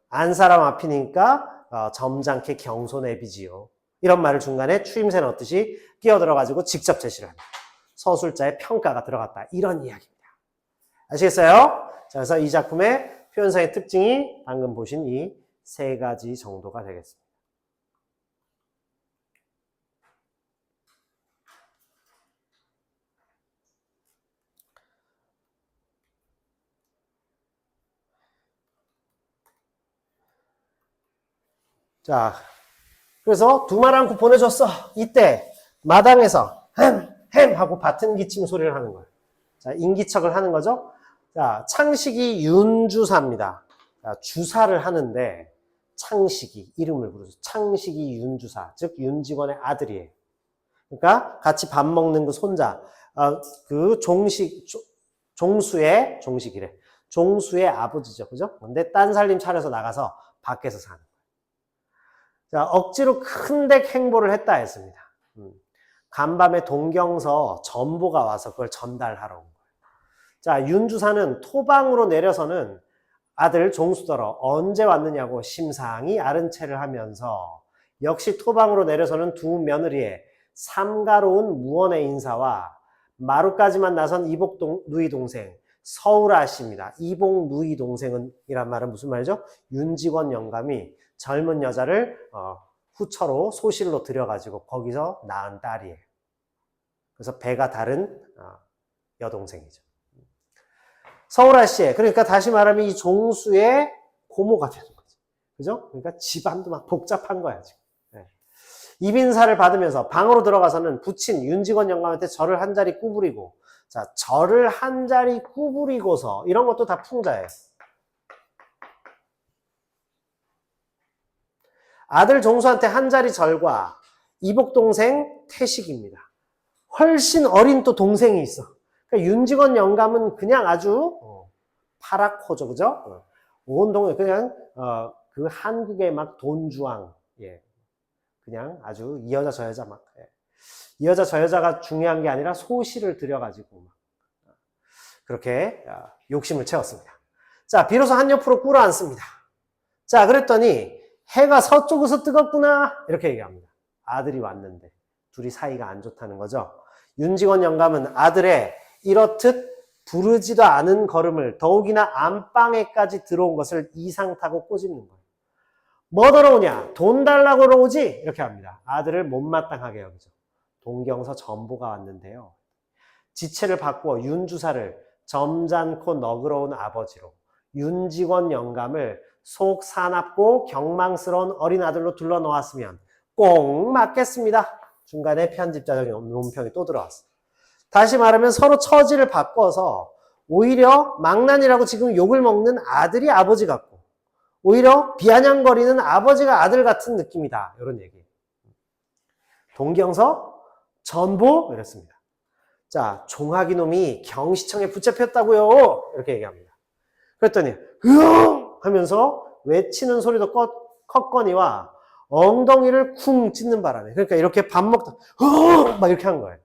안 사람 앞이니까 점잖게 경손해비지요. 이런 말을 중간에 추임새 넣듯이 끼어들어가지고 직접 제시를 합니다. 서술자의 평가가 들어갔다. 이런 이야기입니다. 아시겠어요? 자, 그래서 이 작품의 표현상의 특징이 방금 보신 이 세 가지 정도가 되겠습니다. 자, 그래서 두말 않고 보내줬어. 이때 마당에서 햄 하고 바튼 기침 소리를 하는 거예요. 자, 인기척을 하는 거죠. 자, 창식이 윤주사입니다. 자, 주사를 하는데 창식이 이름을 부르죠. 창식이 윤주사, 즉 윤직원의 아들이에요. 그러니까 같이 밥 먹는 그 손자, 그 종수의 아버지죠, 그죠? 근데 딴 살림 차려서 나가서 밖에서 사는. 자, 억지로 큰 댁 행보를 했다 했습니다. 간밤에 동경서 전보가 와서 그걸 전달하러 온 거예요. 자, 윤주사는 토방으로 내려서는 아들 종수더러 언제 왔느냐고 심상히 아른 체를 하면서 역시 토방으로 내려서는 두 며느리의 삼가로운 무언의 인사와 마루까지만 나선 이복 누이 동생 서울아 씨입니다. 이복 누이 동생은 이란 말은 무슨 말이죠? 윤직원 영감이 젊은 여자를 후처로 소실로 들여가지고 거기서 낳은 딸이에요. 그래서 배가 다른 여동생이죠. 서울아 씨의, 그러니까 다시 말하면 이 종수의 고모가 되는 거죠. 그죠? 그러니까 집안도 막 복잡한 거야, 지금. 네. 입인사를 받으면서 방으로 들어가서는 부친 윤직원 영감한테 절을 한 자리 구부리고, 자, 절을 한 자리 구부리고서, 이런 것도 다 풍자예요. 아들 종수한테 한 자리 절과 이복동생 태식입니다. 훨씬 어린 또 동생이 있어. 그러니까 윤직원 영감은 그냥 아주 파랗고죠, 그죠? 온 동네 그냥 그 한국의 막 돈주왕, 예, 그냥 아주 이 여자 저 여자 막 이 여자 저 여자가 중요한 게 아니라 소실을 들여가지고 막 그렇게 욕심을 채웠습니다. 자, 비로소 한 옆으로 꿇어앉습니다. 자, 그랬더니 해가 서쪽에서 뜨겁구나 이렇게 얘기합니다. 아들이 왔는데 둘이 사이가 안 좋다는 거죠. 윤직원 영감은 아들의 이렇듯 부르지도 않은 걸음을 더욱이나 안방에까지 들어온 것을 이상 타고 꼬집는 거예요. 뭐 들어오냐? 돈 달라고 들어오지? 이렇게 합니다. 아들을 못마땅하게 여기죠. 동경서 전보가 왔는데요. 지체를 바꾸어 윤주사를 점잖고 너그러운 아버지로 윤직원 영감을 속 사납고 경망스러운 어린 아들로 둘러 놓았으면 꼭 맞겠습니다. 중간에 편집자적 논평이 또 들어왔어. 다시 말하면 서로 처지를 바꿔서 오히려 망난이라고 지금 욕을 먹는 아들이 아버지 같고 오히려 비아냥거리는 아버지가 아들 같은 느낌이다. 이런 얘기. 동경서 전보 이랬습니다. 자, 종학이 놈이 경시청에 붙잡혔다고요. 이렇게 얘기합니다. 그랬더니 으엉 하면서 외치는 소리도 컸거니와 엉덩이를 쿵 찢는 바람에 그러니까 이렇게 밥 먹다 으엉 막 이렇게 한 거예요.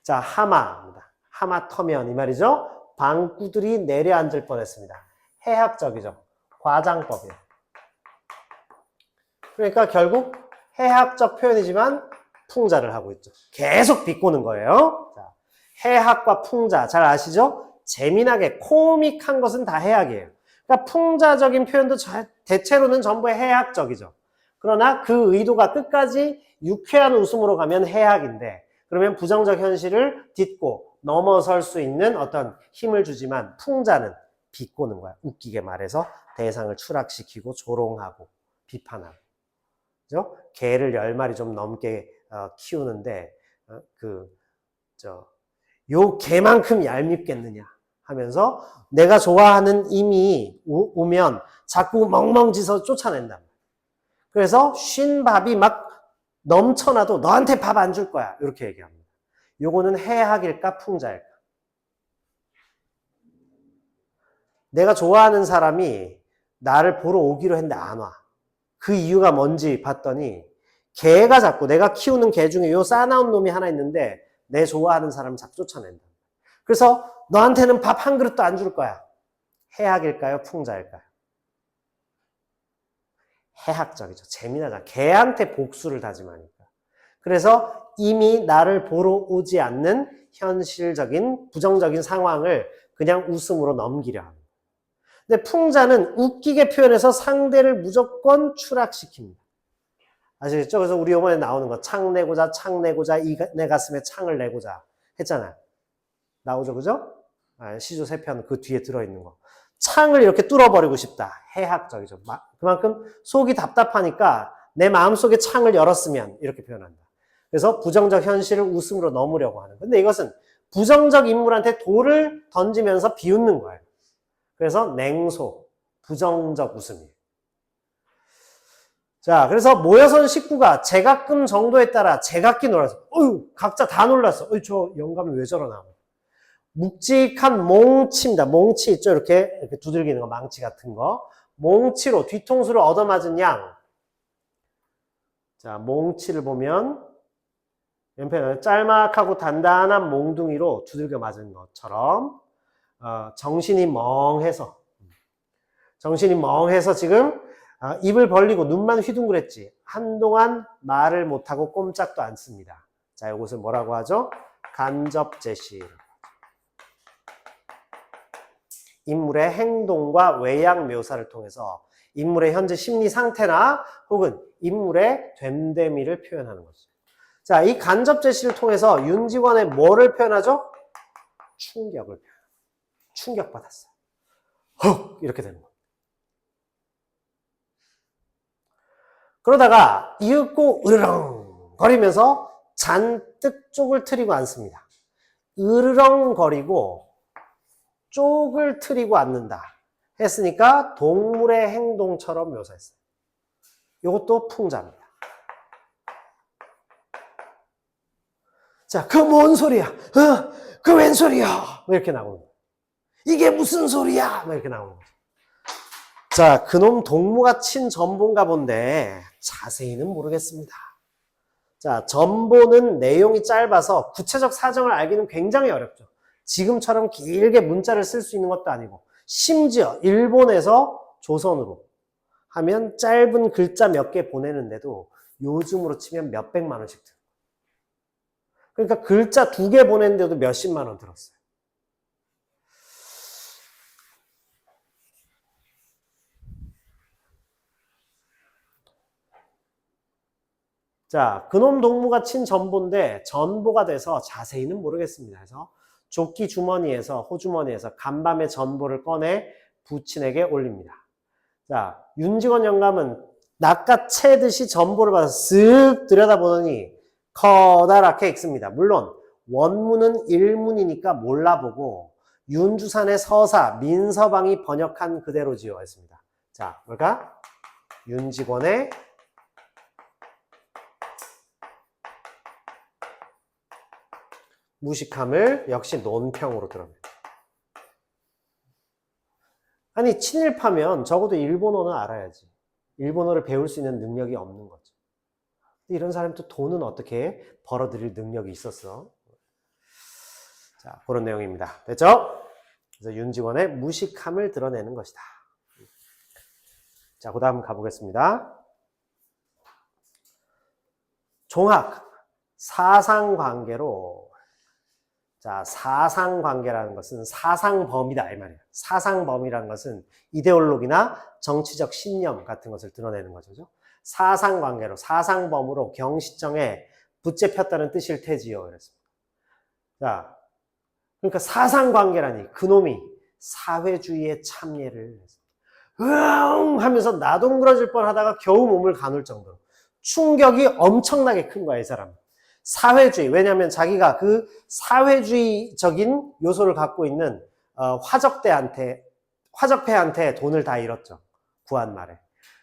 자, 하마입니다. 하마터면 이 말이죠. 방구들이 내려앉을 뻔했습니다. 해학적이죠. 과장법이에요. 그러니까 결국 해학적 표현이지만 풍자를 하고 있죠. 계속 비꼬는 거예요. 자, 해학과 풍자 잘 아시죠? 재미나게 코믹한 것은 다 해학이에요. 그러니까 풍자적인 표현도 대체로는 전부 해학적이죠. 그러나 그 의도가 끝까지 유쾌한 웃음으로 가면 해학인데, 그러면 부정적 현실을 딛고 넘어설 수 있는 어떤 힘을 주지만 풍자는 비꼬는 거야. 웃기게 말해서 대상을 추락시키고 조롱하고 비판하고. 그죠? 개를 10마리 좀 넘게 키우는데 요 개만큼 얄밉겠느냐 하면서 내가 좋아하는 임이 오면 자꾸 멍멍지서 쫓아낸다. 그래서 쉰 밥이 막 넘쳐나도 너한테 밥 안 줄 거야. 이렇게 얘기합니다. 요거는 해학일까 풍자일까? 내가 좋아하는 사람이 나를 보러 오기로 했는데 안 와. 그 이유가 뭔지 봤더니 개가 자꾸 내가 키우는 개 중에 요 싸나운 놈이 하나 있는데 내 좋아하는 사람을 자꾸 쫓아낸다. 그래서 너한테는 밥 한 그릇도 안 줄 거야. 해학일까요? 풍자일까요? 해학적이죠. 재미나잖아. 개한테 복수를 다짐하니까. 그래서 이미 나를 보러 오지 않는 현실적인 부정적인 상황을 그냥 웃음으로 넘기려 합니다. 근데 풍자는 웃기게 표현해서 상대를 무조건 추락시킵니다. 아시겠죠? 그래서 우리 요번에 나오는 거 창 내고자 내 가슴에 창을 내고자 했잖아요. 나오죠, 그죠? 시조 3편 그 뒤에 들어있는 거. 창을 이렇게 뚫어버리고 싶다. 해학적이죠. 그만큼 속이 답답하니까 내 마음속에 창을 열었으면 이렇게 표현한다. 그래서 부정적 현실을 웃음으로 넘으려고 하는. 근데 이것은 부정적 인물한테 돌을 던지면서 비웃는 거예요. 그래서 냉소, 부정적 웃음이에요. 자, 그래서 모여선 식구가 제각금 정도에 따라 제각기 놀라서, 각자 다 놀랐어. 저 영감이 왜 저러나. 묵직한 몽치입니다. 몽치 있죠? 이렇게 두들기는 거, 망치 같은 거. 몽치로 뒤통수를 얻어맞은 양. 자, 몽치를 보면, 왼편에 짤막하고 단단한 몽둥이로 두들겨 맞은 것처럼, 정신이 멍해서 지금 입을 벌리고 눈만 휘둥그랬지. 한동안 말을 못하고 꼼짝도 않습니다. 자, 이것을 뭐라고 하죠? 간접제시. 인물의 행동과 외양 묘사를 통해서 인물의 현재 심리 상태나 혹은 인물의 됨됨이를 표현하는 거죠. 자, 이 간접제시를 통해서 윤직원의 뭐를 표현하죠? 충격을 표현합니다. 충격받았어요. 헉! 이렇게 되는 거예요. 그러다가 이윽고 으르렁 거리면서 잔뜩 쪽을 트이고 앉습니다. 으르렁거리고 쪽을 트이고 앉는다 했으니까 동물의 행동처럼 묘사했어요. 이것도 풍자입니다. 자, 그 뭔 소리야? 그 웬 소리야? 이렇게 나오는 거예요. 이게 무슨 소리야? 이렇게 나오는 거죠. 자, 그놈 동무가 친 전본가 본데 자세히는 모르겠습니다. 자, 전본은 내용이 짧아서 구체적 사정을 알기는 굉장히 어렵죠. 지금처럼 길게 문자를 쓸 수 있는 것도 아니고, 심지어 일본에서 조선으로 하면 짧은 글자 몇 개 보내는데도 요즘으로 치면 몇백만 원씩 들어요. 그러니까 글자 2개 보냈는데도 몇십만 원 들었어요. 자, 그놈 동무가 친 전보인데 전보가 돼서 자세히는 모르겠습니다. 그래서 조끼 주머니에서 호주머니에서 간밤에 전보를 꺼내 부친에게 올립니다. 자, 윤직원 영감은 낚아채듯이 전보를 받아서 쓱 들여다보더니 커다랗게 읽습니다. 물론 원문은 일문이니까 몰라보고 윤주산의 서사 민서방이 번역한 그대로지요 했습니다. 자, 뭘까? 윤직원의 무식함을 역시 논평으로 드러냅니다. 아니, 친일파면 적어도 일본어는 알아야지. 일본어를 배울 수 있는 능력이 없는 거죠. 이런 사람이 또 돈은 어떻게 벌어들일 능력이 있었어? 자, 그런 내용입니다. 됐죠? 그래서 윤직원의 무식함을 드러내는 것이다. 자, 그 다음 가보겠습니다. 종학, 사상관계로. 자, 사상관계라는 것은 사상범위다 이 말이에요. 사상범위라는 것은 이데올로기나 정치적 신념 같은 것을 드러내는 거죠. 사상관계로, 사상범으로 경시정에 붙잡혔다는 뜻일 테지요. 그랬습니다. 자, 그러니까 사상관계라니 그놈이 사회주의에 참여를 하면서 나동그러질 뻔하다가 겨우 몸을 가눌 정도로 충격이 엄청나게 큰 거야, 이 사람. 사회주의. 왜냐하면 자기가 그 사회주의적인 요소를 갖고 있는 화적패한테 돈을 다 잃었죠. 구한 말에.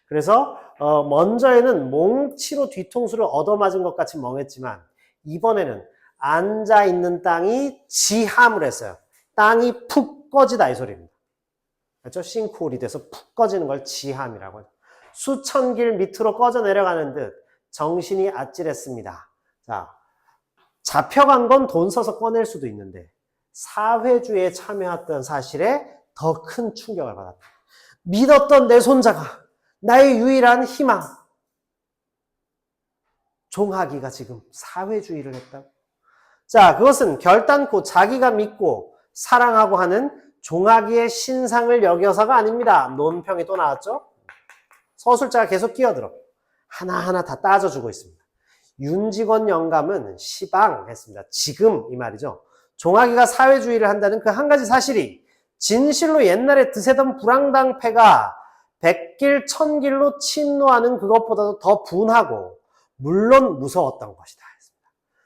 그래서 먼저에는 몽치로 뒤통수를 얻어맞은 것 같이 멍했지만 이번에는 앉아있는 땅이 지함을 했어요. 땅이 푹 꺼지다 이 소리입니다. 그렇죠? 싱크홀이 돼서 푹 꺼지는 걸 지함이라고 하죠. 수천 길 밑으로 꺼져 내려가는 듯 정신이 아찔했습니다. 자, 잡혀간 건 돈 써서 꺼낼 수도 있는데 사회주의에 참여했던 사실에 더 큰 충격을 받았다. 믿었던 내 손자가 나의 유일한 희망. 종학이가 지금 사회주의를 했다고. 자, 그것은 결단코 자기가 믿고 사랑하고 하는 종학이의 신상을 여겨서가 아닙니다. 논평이 또 나왔죠? 서술자가 계속 끼어들어. 하나하나 다 따져주고 있습니다. 윤직원 영감은 시방했습니다. 지금 이 말이죠. 종학이가 사회주의를 한다는 그 한 가지 사실이 진실로 옛날에 드세던 불황당패가 백길 천길로 침노하는 그것보다도 더 분하고 물론 무서웠던 것이다.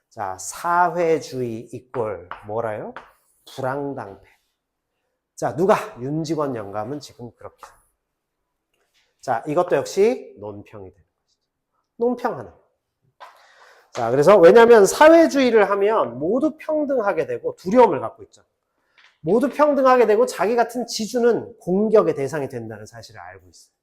자, 사회주의 이꼴 뭐라요? 불황당패. 자, 누가? 윤직원 영감은 지금 그렇게. 자, 이것도 역시 논평이 되는 것이죠. 논평하는. 자, 그래서 왜냐하면 사회주의를 하면 모두 평등하게 되고 두려움을 갖고 있죠. 모두 평등하게 되고 자기 같은 지주는 공격의 대상이 된다는 사실을 알고 있어요.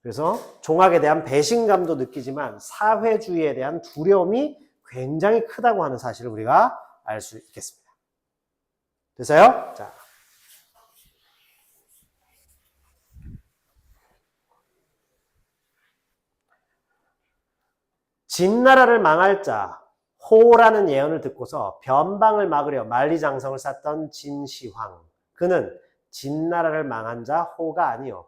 그래서 종학에 대한 배신감도 느끼지만 사회주의에 대한 두려움이 굉장히 크다고 하는 사실을 우리가 알 수 있겠습니다. 됐어요? 자. 진나라를 망할 자, 호라는 예언을 듣고서 변방을 막으려 만리장성을 쌓던 진시황. 그는 진나라를 망한 자 호가 아니요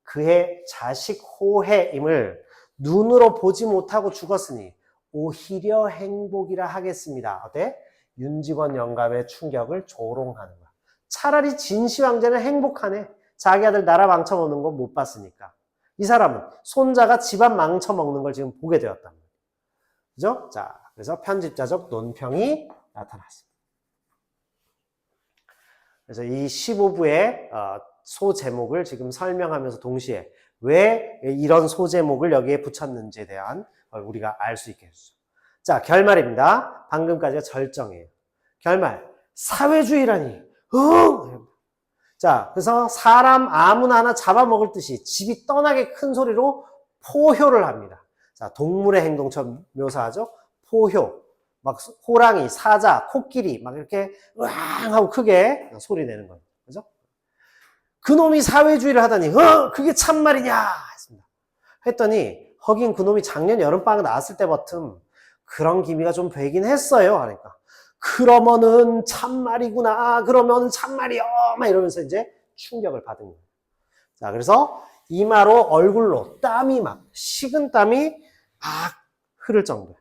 그의 자식 호해임을 눈으로 보지 못하고 죽었으니 오히려 행복이라 하겠습니다. 어때? 윤직원 영감의 충격을 조롱하는 거야. 차라리 진시황제는 행복하네. 자기 아들 나라 망쳐먹는 거 못 봤으니까. 이 사람은 손자가 집안 망쳐먹는 걸 지금 보게 되었단 말이에요. 그죠? 자, 그래서 편집자적 논평이 나타났습니다. 그래서 이 15부의 소제목을 지금 설명하면서 동시에 왜 이런 소제목을 여기에 붙였는지에 대한 우리가 알 수 있게 해주죠. 자, 결말입니다. 방금까지가 절정이에요. 결말. 사회주의라니. 자, 그래서 사람 아무나 하나 잡아먹을 듯이 집이 떠나게 큰 소리로 포효를 합니다. 자, 동물의 행동처럼 묘사하죠. 포효. 막 호랑이, 사자, 코끼리 막 이렇게 으앙 하고 크게 소리 내는 거예요. 그죠? 그놈이 사회주의를 하다니 그게 참말이냐 했습니다. 했더니 하긴 그놈이 작년 여름방학 나왔을 때부터 그런 기미가 좀 되긴 했어요. 하니까 그러면은 참말이구나. 그러면 참말이요. 막 이러면서 이제 충격을 받은 거예요. 자, 그래서 이마로 얼굴로 땀이 막 식은 땀이 막 흐를 정도예요.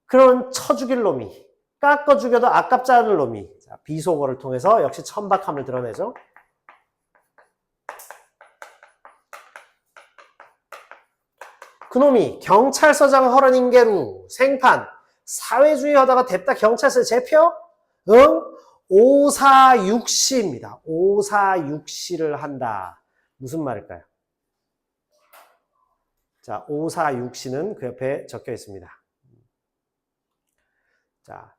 그런 쳐 죽일 놈이 깎아 죽여도 아깝지 않을 놈이 자, 비속어를 통해서 역시 천박함을 드러내죠. 그놈이 경찰서장 허런인게루 생판 사회주의 하다가 됐다 경찰서에 잡혀? 응? 오사육시입니다. 오사육시를 한다. 무슨 말일까요? 자, 오사육시는 그 옆에 적혀 있습니다. 자,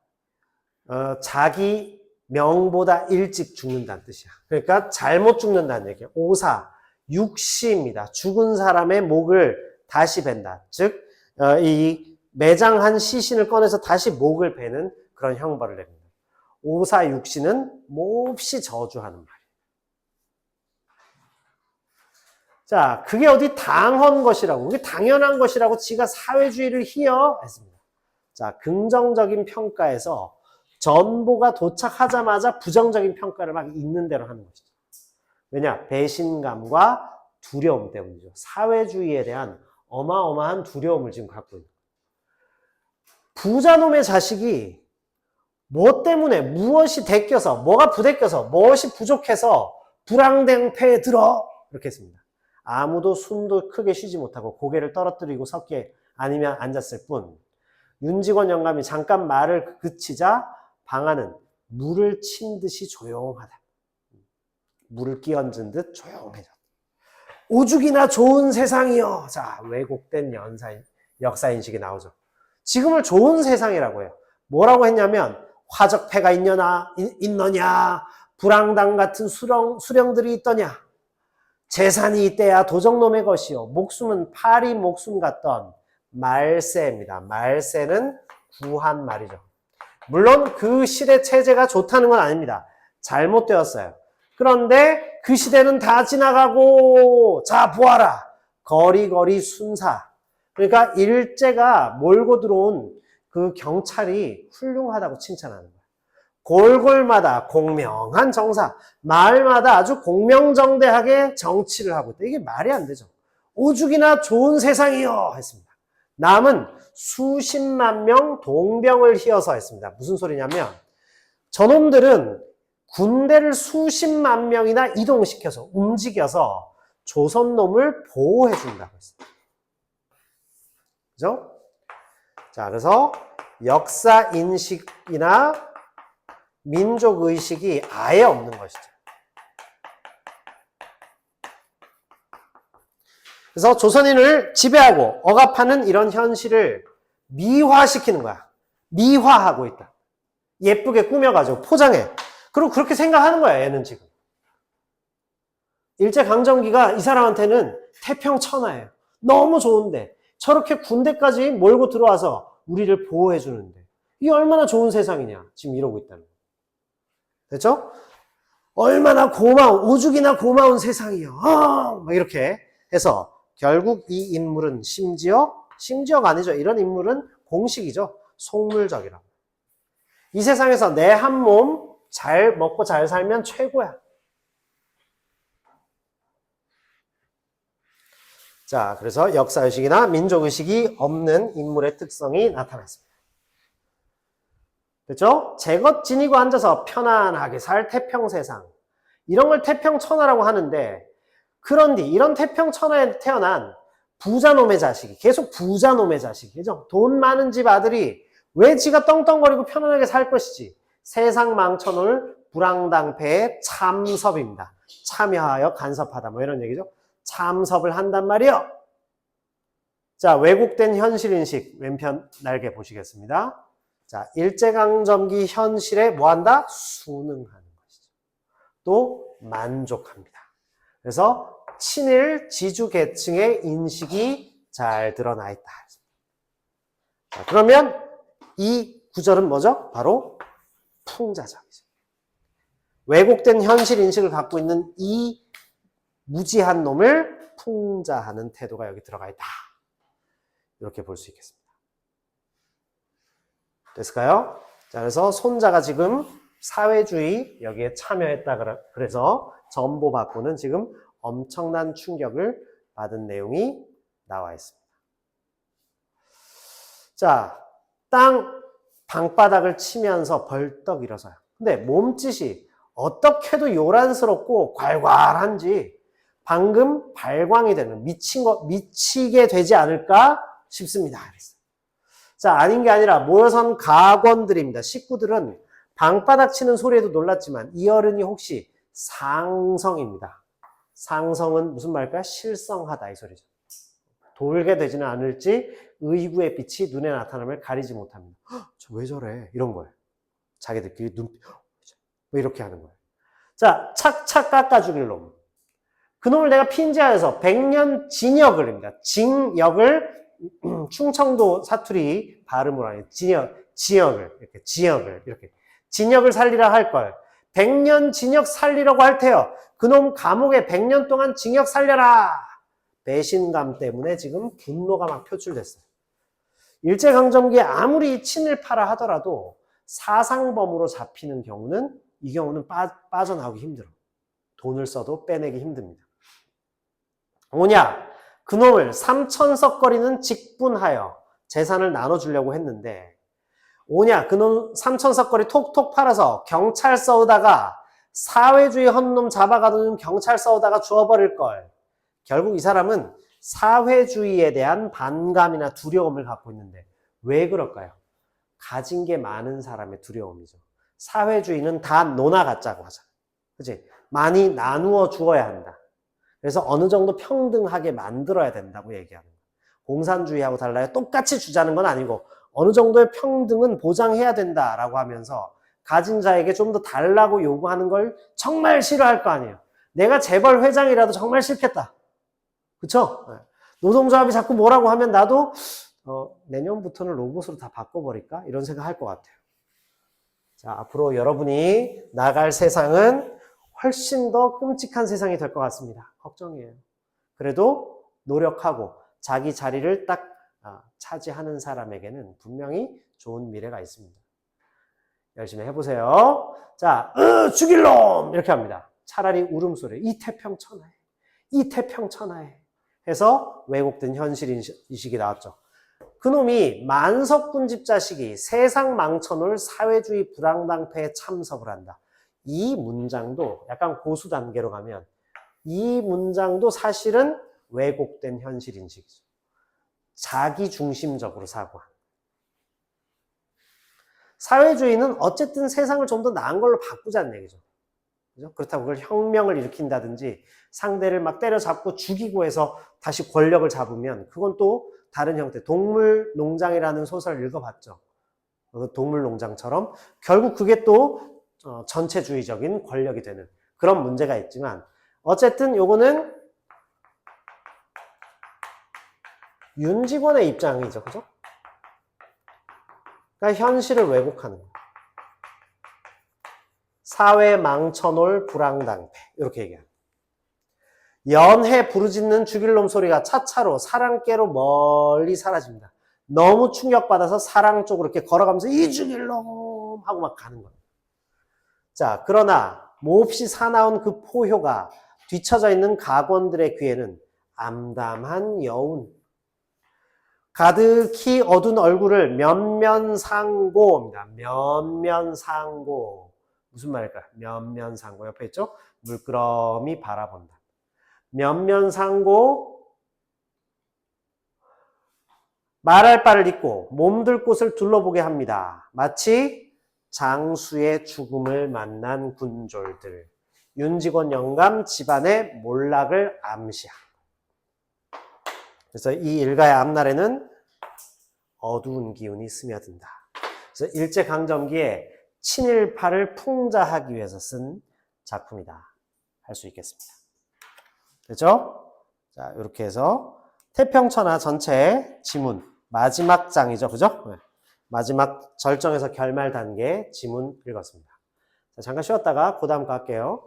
자기 명보다 일찍 죽는다는 뜻이야. 그러니까 잘못 죽는다는 얘기야. 오사육시입니다. 죽은 사람의 목을 다시 벤다. 즉, 이 매장한 시신을 꺼내서 다시 목을 베는 그런 형벌을 냅니다. 오사육시는 몹시 저주하는 말이에요. 자, 그게 어디 당한 것이라고, 그게 당연한 것이라고 지가 사회주의를 희여 했습니다. 자, 긍정적인 평가에서 전보가 도착하자마자 부정적인 평가를 막 있는 대로 하는 것이죠. 왜냐? 배신감과 두려움 때문이죠. 사회주의에 대한 어마어마한 두려움을 지금 갖고 있는 거예요. 부자놈의 자식이 뭐 때문에 무엇이 대껴서 뭐가 부대껴서 무엇이 부족해서 불황댕패에 들어 이렇게 했습니다. 아무도 숨도 크게 쉬지 못하고 고개를 떨어뜨리고 섰기에 아니면 앉았을 뿐 윤직원 영감이 잠깐 말을 그치자 방안은 물을 친 듯이 조용하다. 물을 끼얹은 듯 조용해졌다. 오죽이나 좋은 세상이여. 자, 왜곡된 역사인식이 나오죠. 지금을 좋은 세상이라고 해요. 뭐라고 했냐면 화적패가 있느냐, 불황당 같은 수령들이 있더냐, 재산이 이때야 도적놈의 것이요, 목숨은 파리 목숨 같던 말세입니다. 말세는 구한 말이죠. 물론 그 시대 체제가 좋다는 건 아닙니다. 잘못되었어요. 그런데 그 시대는 다 지나가고, 자 보아라, 거리거리 순사. 그러니까 일제가 몰고 들어온 그 경찰이 훌륭하다고 칭찬하는 거예요. 골골마다 공명한 정사, 마을마다 아주 공명정대하게 정치를 하고 있다. 이게 말이 안 되죠. 오죽이나 좋은 세상이요 했습니다. 남은 수십만 명 동병을 휘어서 했습니다. 무슨 소리냐면 저놈들은 군대를 수십만 명이나 이동시켜서 움직여서 조선놈을 보호해 준다고 했습니다. 그죠? 자, 그래서 역사 인식이나 민족 의식이 아예 없는 것이죠. 그래서 조선인을 지배하고 억압하는 이런 현실을 미화시키는 거야. 미화하고 있다. 예쁘게 꾸며가지고 포장해. 그리고 그렇게 생각하는 거야, 얘는 지금. 일제강점기가 이 사람한테는 태평천하예요. 너무 좋은데 저렇게 군대까지 몰고 들어와서 우리를 보호해 주는데 이게 얼마나 좋은 세상이냐 지금 이러고 있다는 거예요. 됐죠? 얼마나 오죽이나 고마운 세상이요. 막 이렇게 해서 결국 이 인물은 심지어가 아니죠. 이런 인물은 공식이죠. 속물적이라고. 이 세상에서 내 한 몸 잘 먹고 잘 살면 최고야. 자, 그래서 역사의식이나 민족의식이 없는 인물의 특성이 나타났습니다. 됐죠? 제것 지니고 앉아서 편안하게 살 태평세상. 이런 걸 태평천하라고 하는데, 그런데 이런 태평천하에 태어난 부자놈의 자식이, 계속 부자놈의 자식이, 그죠? 돈 많은 집 아들이 왜 지가 떵떵거리고 편안하게 살 것이지? 세상 망쳐놓을 불황당패의 참섭입니다. 참여하여 간섭하다, 뭐 이런 얘기죠. 참섭을 한단 말이요. 자, 왜곡된 현실인식 왼편 날개 보시겠습니다. 자, 일제강점기 현실에 뭐한다? 순응하는 것이죠. 또 만족합니다. 그래서 친일 지주 계층의 인식이 잘 드러나 있다. 자, 그러면 이 구절은 뭐죠? 바로 풍자적이죠. 왜곡된 현실 인식을 갖고 있는 이 무지한 놈을 풍자하는 태도가 여기 들어가 있다. 이렇게 볼 수 있겠습니다. 됐을까요? 자, 그래서 손자가 지금 사회주의 여기에 참여했다. 그래서 전보 받고는 지금 엄청난 충격을 받은 내용이 나와 있습니다. 자, 방바닥을 치면서 벌떡 일어서요. 근데 몸짓이 어떻게도 요란스럽고 괄괄한지 방금 발광이 되는 미치게 되지 않을까 싶습니다. 자, 아닌 게 아니라 모여선 가권들입니다. 식구들은 방바닥 치는 소리에도 놀랐지만 이 어른이 혹시 상성입니다. 상성은 무슨 말일까요? 실성하다 이 소리죠. 돌게 되지는 않을지 의구의 빛이 눈에 나타남을 가리지 못합니다. 저 왜 저래? 이런 거예요. 자기들끼리 눈빛 왜 이렇게 하는 거예요. 자, 착착 깎아 죽일 놈. 그놈을 내가 핀지하여서 100년 징역을 합니다. 징역을 충청도 사투리 발음으로 하는 지역을 이렇게 진역을 살리라 할 걸 100년 진역 살리라고 할 테요. 그놈 감옥에 100년 동안 징역 살려라. 배신감 때문에 지금 분노가 막 표출됐어요. 일제강점기에 아무리 친일파라 하더라도 사상범으로 잡히는 경우는 이 경우는 빠져나오기 힘들어. 돈을 써도 빼내기 힘듭니다. 뭐냐? 그놈을 3천석거리는 직분하여 재산을 나눠주려고 했는데 오냐? 그놈 3천석거리 톡톡 팔아서 경찰 써오다가 사회주의 헌놈 잡아가던 경찰 써오다가 주워버릴 걸. 결국 이 사람은 사회주의에 대한 반감이나 두려움을 갖고 있는데 왜 그럴까요? 가진 게 많은 사람의 두려움이죠. 사회주의는 다 논아갖자고 하잖아요. 그치? 많이 나누어 주어야 한다. 그래서 어느 정도 평등하게 만들어야 된다고 얘기하는 거예요. 공산주의하고 달라요. 똑같이 주자는 건 아니고 어느 정도의 평등은 보장해야 된다라고 하면서 가진 자에게 좀 더 달라고 요구하는 걸 정말 싫어할 거 아니에요. 내가 재벌 회장이라도 정말 싫겠다. 그쵸? 노동조합이 자꾸 뭐라고 하면 나도 내년부터는 로봇으로 다 바꿔버릴까? 이런 생각할 것 같아요. 자, 앞으로 여러분이 나갈 세상은 훨씬 더 끔찍한 세상이 될 것 같습니다. 걱정이에요. 그래도 노력하고 자기 자리를 딱 차지하는 사람에게는 분명히 좋은 미래가 있습니다. 열심히 해보세요. 자, 죽일 놈! 이렇게 합니다. 차라리 울음소리, 이태평천하에, 이태평천하에 해서 왜곡된 현실인식이 나왔죠. 그놈이 만석군집 자식이 세상 망쳐놓을 사회주의 불황당패에 참석을 한다. 이 문장도 약간 고수 단계로 가면 이 문장도 사실은 왜곡된 현실인식이죠. 자기중심적으로 사고한. 사회주의는 어쨌든 세상을 좀 더 나은 걸로 바꾸자는 얘기죠. 그죠? 그렇다고 그걸 혁명을 일으킨다든지 상대를 막 때려잡고 죽이고 해서 다시 권력을 잡으면 그건 또 다른 형태. 동물농장이라는 소설을 읽어봤죠. 동물농장처럼 결국 그게 또 전체주의적인 권력이 되는 그런 문제가 있지만 어쨌든 요거는 윤직원의 입장이죠. 그죠? 그러니까 현실을 왜곡하는 거예요. 사회 망쳐놓을 불황당패 이렇게 얘기합니다. 연해 부르짖는 죽일 놈 소리가 차차로 사랑께로 멀리 사라집니다. 너무 충격받아서 사랑 쪽으로 이렇게 걸어가면서 이 죽일 놈 하고 막 가는 거예요. 자, 그러나 몹시 사나운 그 포효가 뒤처져 있는 각원들의 귀에는 암담한 여운, 가득히 어두운 얼굴을 면면상고입니다. 면면상고. 무슨 말일까요? 면면상고. 옆에 있죠? 물끄러미 바라본다. 면면상고. 말할 바를 잇고 몸둘 곳을 둘러보게 합니다. 마치 장수의 죽음을 만난 군졸들. 윤직원 영감 집안의 몰락을 암시합니다. 그래서 이 일가의 앞날에는 어두운 기운이 스며든다. 그래서 일제강점기에 친일파를 풍자하기 위해서 쓴 작품이다. 할 수 있겠습니다. 됐죠? 자, 이렇게 해서 태평천하 전체 지문, 마지막 장이죠. 그죠? 네. 마지막 절정에서 결말 단계 지문 읽었습니다. 자, 잠깐 쉬었다가 그 다음 거 할게요.